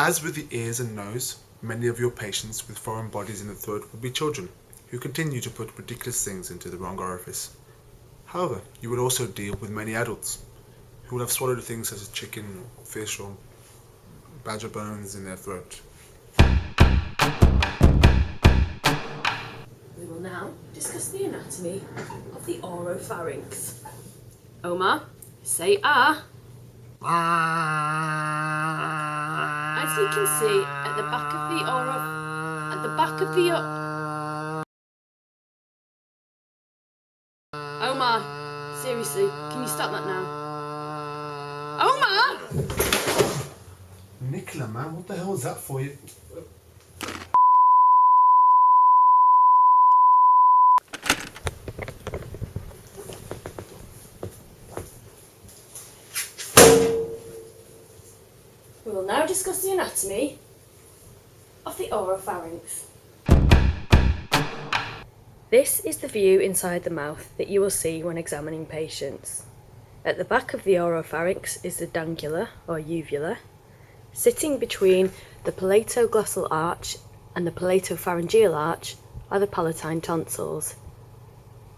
As with the ears and nose, many of your patients with foreign bodies in the throat will be children who continue to put ridiculous things into the wrong orifice. However, you will also deal with many adults who will have swallowed things such as chicken or fish or badger bones in their throat. We will now discuss the anatomy of the oropharynx. Omar, say ah. As you can see at the back of the Omar, seriously, can you stop that now? Omar! Nicola, man, what the hell was that for you? We will now discuss the anatomy of the oropharynx. This is the view inside the mouth that you will see when examining patients. At the back of the oropharynx is the dangula or uvula. Sitting between the palatoglossal arch and the palatopharyngeal arch are the palatine tonsils.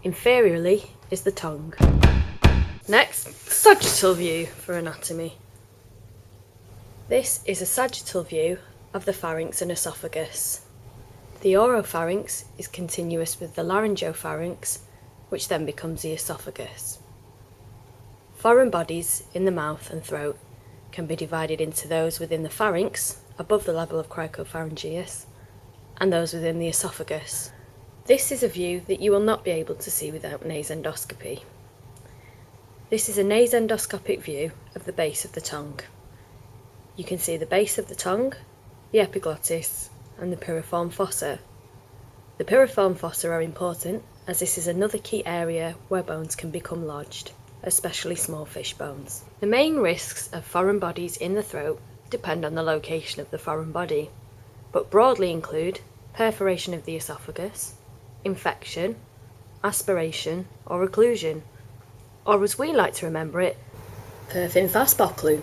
Inferiorly is the tongue. Next, sagittal view for anatomy. This is a sagittal view of the pharynx and esophagus. The oropharynx is continuous with the laryngopharynx, which then becomes the esophagus. Foreign bodies in the mouth and throat can be divided into those within the pharynx, above the level of cricopharyngeus, and those within the esophagus. This is a view that you will not be able to see without nasendoscopy. This is a nasendoscopic view of the base of the tongue. You can see the base of the tongue, the epiglottis, and the piriform fossa. The piriform fossa are important as this is another key area where bones can become lodged, especially small fish bones. The main risks of foreign bodies in the throat depend on the location of the foreign body, but broadly include perforation of the esophagus, infection, aspiration or occlusion, or as we like to remember it, perfin-fast-boclu.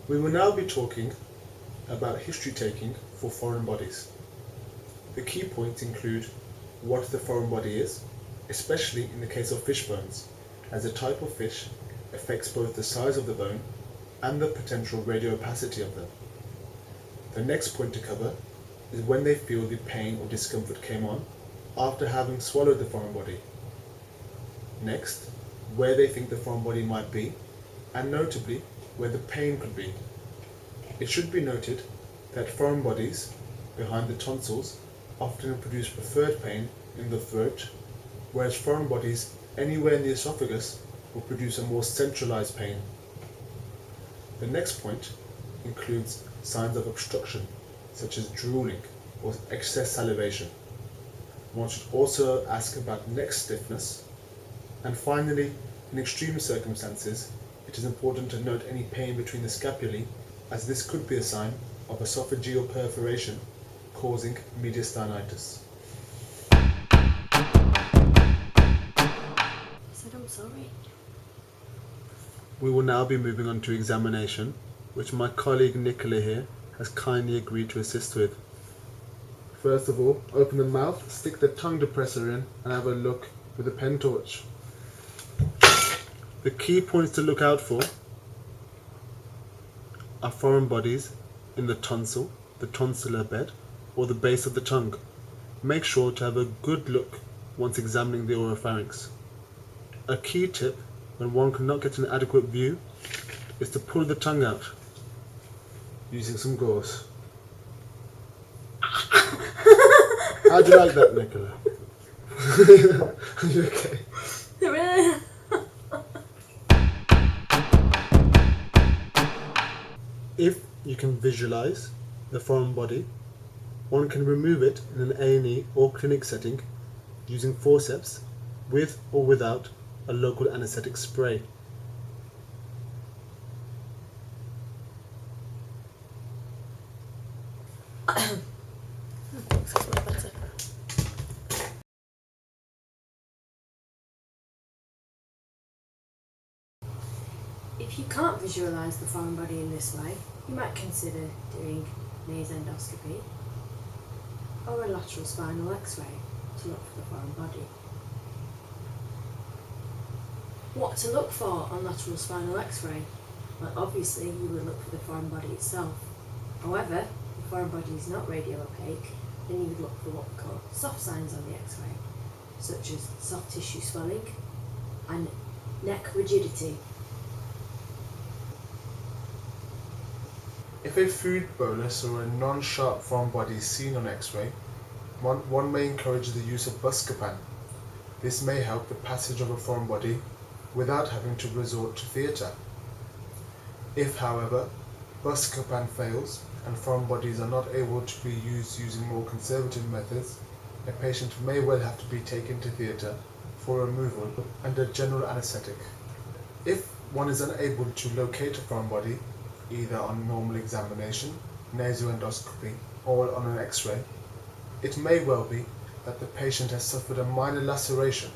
We will now be talking about history taking for foreign bodies. The key points include what the foreign body is, especially in the case of fish bones, as the type of fish affects both the size of the bone and the potential radiopacity of them. The next point to cover is when they feel the pain or discomfort came on after having swallowed the foreign body. Next, where they think the foreign body might be, and notably, where the pain could be. It should be noted that foreign bodies behind the tonsils often produce preferred pain in the throat, whereas foreign bodies anywhere in the esophagus will produce a more centralized pain. The next point includes signs of obstruction, such as drooling or excess salivation. One should also ask about neck stiffness. And finally, in extreme circumstances, it is important to note any pain between the scapulae, as this could be a sign of esophageal perforation causing mediastinitis. I said I'm sorry. We will now be moving on to examination, which my colleague Nicola here has kindly agreed to assist with. First of all, open the mouth, stick the tongue depressor in and have a look with a pen torch. The key points to look out for are foreign bodies in the tonsil, the tonsillar bed, or the base of the tongue. Make sure to have a good look once examining the oropharynx. A key tip when one cannot get an adequate view is to pull the tongue out using some gauze. How do you like that, Nicola? Are you okay? If you can visualize the foreign body, one can remove it in an A&E or clinic setting using forceps with or without a local anesthetic spray. If you can't visualise the foreign body in this way, you might consider doing nasendoscopy or a lateral spinal x-ray to look for the foreign body. What to look for on lateral spinal x-ray? Well, obviously you would look for the foreign body itself. However, if the foreign body is not radiopaque, then you would look for what we call soft signs on the x-ray, such as soft tissue swelling and neck rigidity. If a food bolus or a non-sharp foreign body is seen on X-ray, one may encourage the use of Buscopan. This may help the passage of a foreign body without having to resort to theatre. If, however, Buscopan fails and foreign bodies are not able to be used using more conservative methods, a patient may well have to be taken to theatre for removal under general anaesthetic. If one is unable to locate a foreign body, either on normal examination, nasoendoscopy, or on an X-ray, it may well be that the patient has suffered a minor laceration,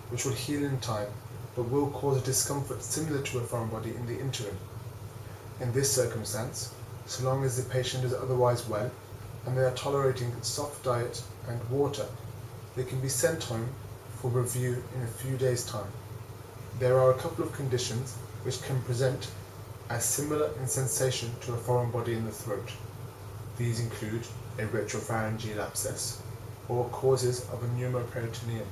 which will heal in time, but will cause a discomfort similar to a foreign body in the interim. In this circumstance, so long as the patient is otherwise well, and they are tolerating soft diet and water, they can be sent home for review in a few days' time. There are a couple of conditions which can present as similar in sensation to a foreign body in the throat. These include a retropharyngeal abscess or causes of a pneumoperitoneum.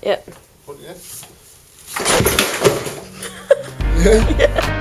Yep. Yeah? Yeah.